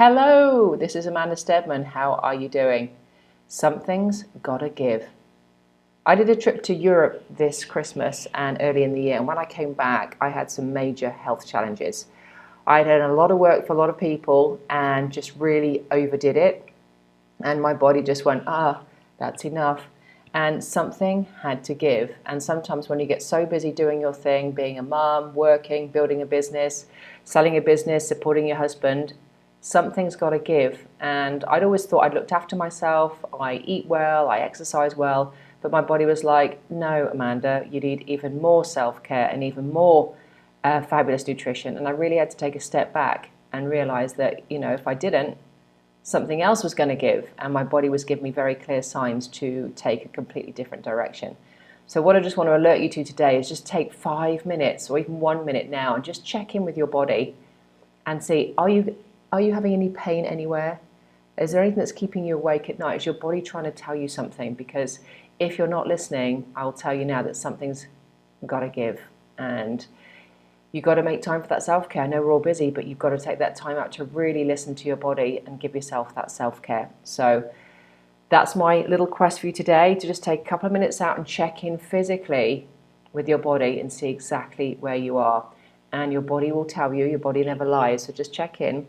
Hello, this is Amanda Steadman. How are you doing? Something's gotta give. I did a trip to Europe this Christmas and early in the year, and when I came back, I had some major health challenges. I'd done a lot of work for a lot of people and just really overdid it, and my body just went, that's enough. And something had to give. And sometimes when you get so busy doing your thing, being a mum, working, building a business, selling a business, supporting your husband, something's got to give. And I'd always thought I'd looked after myself, I eat well, I exercise well, but my body was like, no, Amanda, you need even more self-care and even more fabulous nutrition. And I really had to take a step back and realize that, if I didn't, something else was going to give, and my body was giving me very clear signs to take a completely different direction. So what I just want to alert you to today is just take 5 minutes or even 1 minute now and just check in with your body and see, are you having any pain anywhere? Is there anything that's keeping you awake at night? Is your body trying to tell you something? Because if you're not listening, I'll tell you now that something's got to give, and you've got to make time for that self-care. I know we're all busy, but you've got to take that time out to really listen to your body and give yourself that self-care. So that's my little quest for you today, to just take a couple of minutes out and check in physically with your body and see exactly where you are. And your body will tell you, your body never lies, so just check in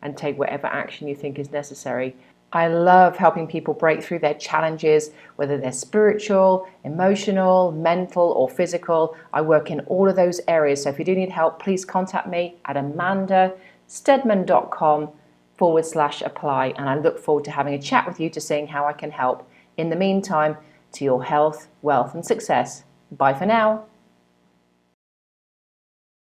and take whatever action you think is necessary. I love helping people break through their challenges, whether they're spiritual, emotional, mental, or physical. I work in all of those areas. So if you do need help, please contact me at amandasteadman.com/apply. And I look forward to having a chat with you to seeing how I can help. In the meantime, to your health, wealth, and success. Bye for now.